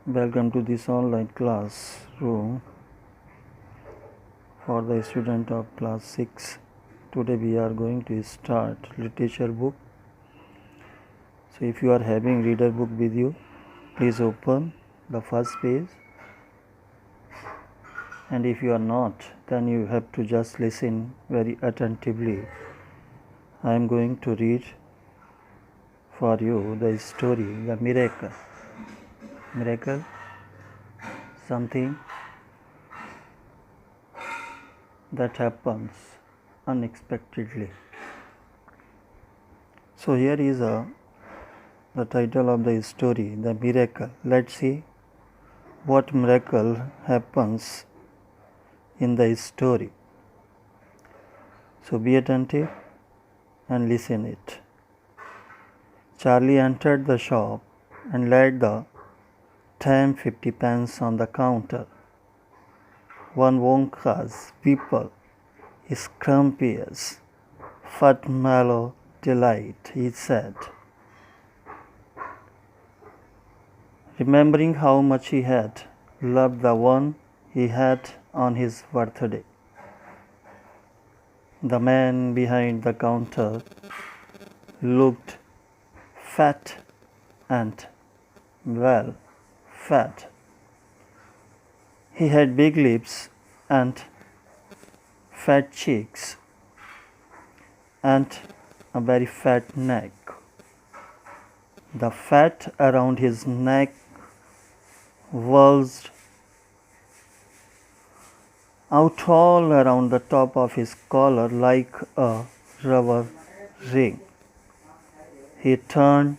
Welcome to this online classroom for the student of class 6. Today we are going to start literature book. So if you are having reader book with you, please open the first page, and if you are not, then you have to just listen very attentively. I am going to read for you the story, the miracle. Miracle, something that happens unexpectedly. So here is the title of the story, The Miracle. Let's see what miracle happens in the story. So be attentive and listen it. Charlie entered the shop and laid the 10 50 pence on the counter. One Wonka's people, scrumptious, fat mellow delight, he said, remembering how much he had loved the one he had on his birthday. The man behind the counter looked fat and well fed. He had big lips and fat cheeks and a very fat neck. The fat around his neck bulged out all around the top of his collar like a rubber ring. He turned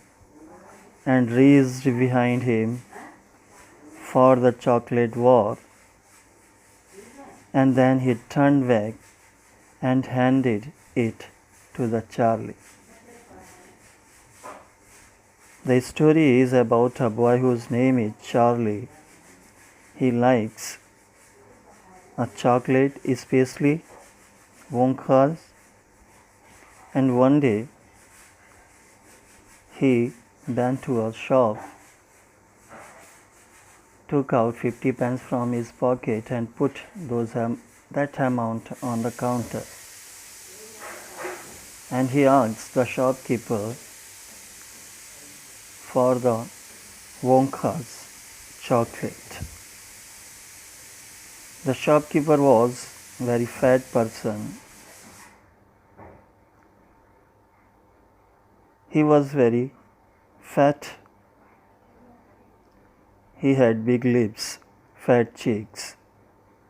and reached behind him for the chocolate bar, and then he turned back and handed it to the Charlie. The story is about a boy whose name is Charlie. He likes a chocolate, especially Wonka's, and one day he went to a shop, took out 50 pence from his pocket and put that amount on the counter. And he asked the shopkeeper for the Wonka's chocolate. The shopkeeper was a very fat person. He was very fat. He had big lips, fat cheeks,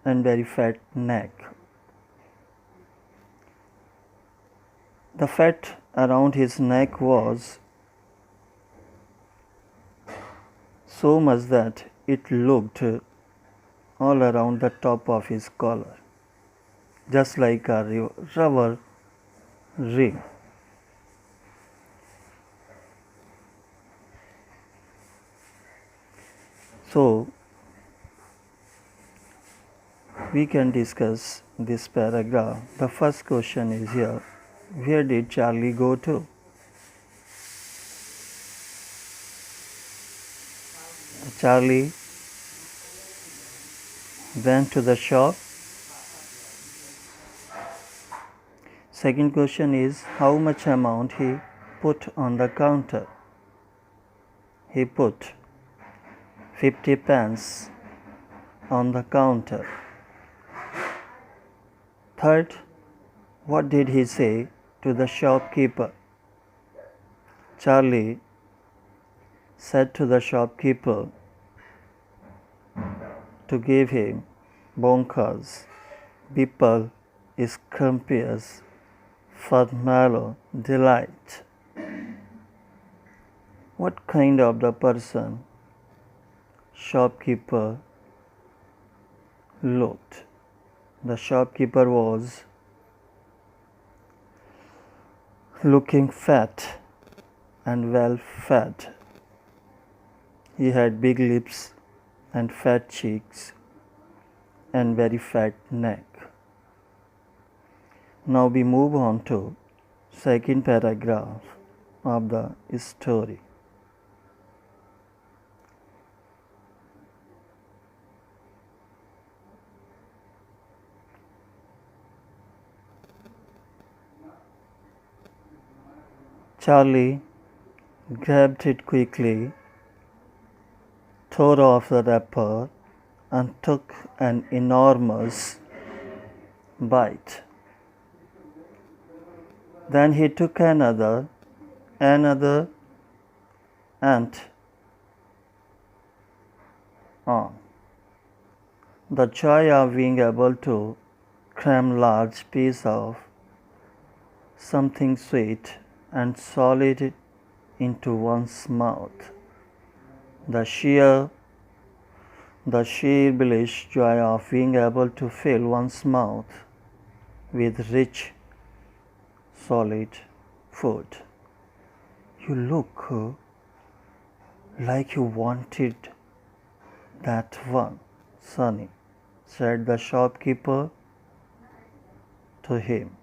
and very fat neck. The fat around his neck was so much that it looked all around the top of his collar, just like a rubber ring. So, we can discuss this paragraph. The first question is here, where did Charlie go to? Charlie went to the shop. Second question is, how much amount he put on the counter? He put 50 pence on the counter. Third, what did he say to the shopkeeper? Charlie said to the shopkeeper to give him Wonka's Beeple Scrumptious Marshmallow Delight. What kind of the person shopkeeper looked? The shopkeeper was looking fat and well fed. He had big lips and fat cheeks and very fat neck. Now we move on to second paragraph of the story. Charlie grabbed it quickly, tore off the wrapper, and took an enormous bite. Then he took another, and on. The joy of being able to cram large piece of something sweet and solid into one's mouth. The sheer hellish joy of being able to fill one's mouth with rich, solid food. You look like you wanted that one, Sonny, said the shopkeeper to him.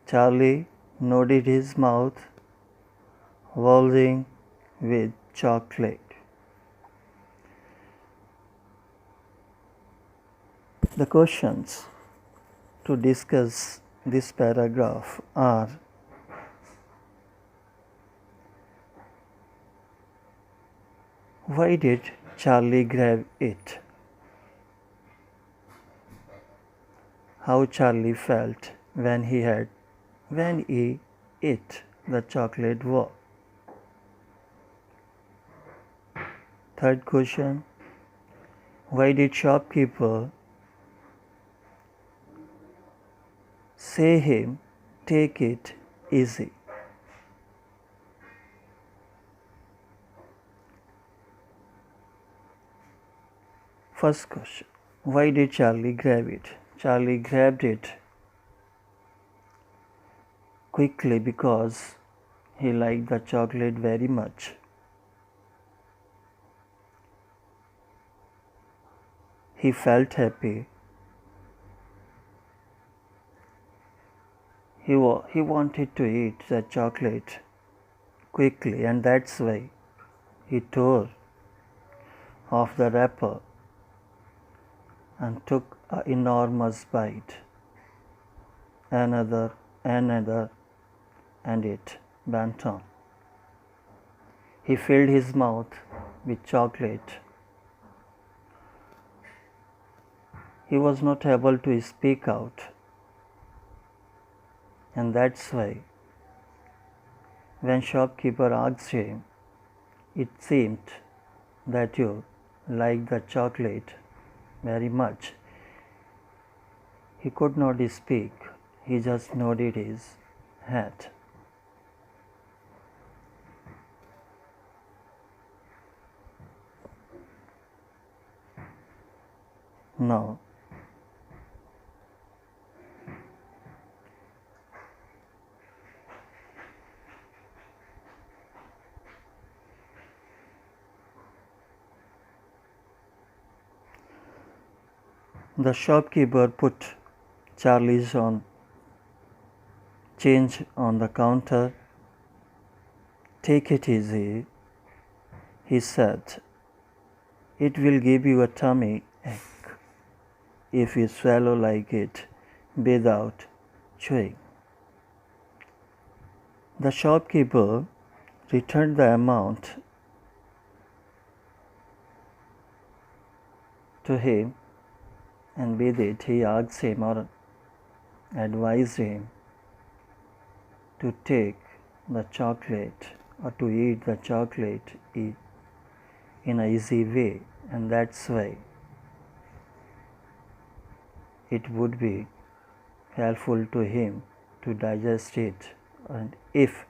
Charlie nodded, his mouth bulging with chocolate. The questions to discuss this paragraph are: why did Charlie grab it? How Charlie felt when he ate the chocolate bar. Third question: why did shopkeeper say him take it easy? First question: why did Charlie grab it? Charlie grabbed it quickly because he liked the chocolate very much. He felt happy. He wanted to eat the chocolate quickly, and that's why he tore off the wrapper and took an enormous bite. Another, and it went on. He filled his mouth with chocolate. He was not able to speak out, and that's why when shopkeeper asked him, it seemed that you like the chocolate very much. He could not speak. He just nodded his head. Now, the shopkeeper put Charlie's change on the counter. Take it easy, he said. It will give you a tummy ache if you swallow like it without chewing. The shopkeeper returned the amount to him, and with it he asked him or advised him to take the chocolate or to eat the chocolate in an easy way, and that's why it would be helpful to him to digest it. And if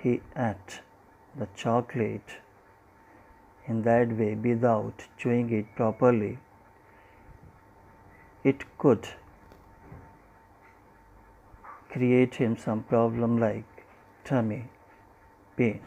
he ate the chocolate in that way without chewing it properly, it could create him some problem like tummy pain.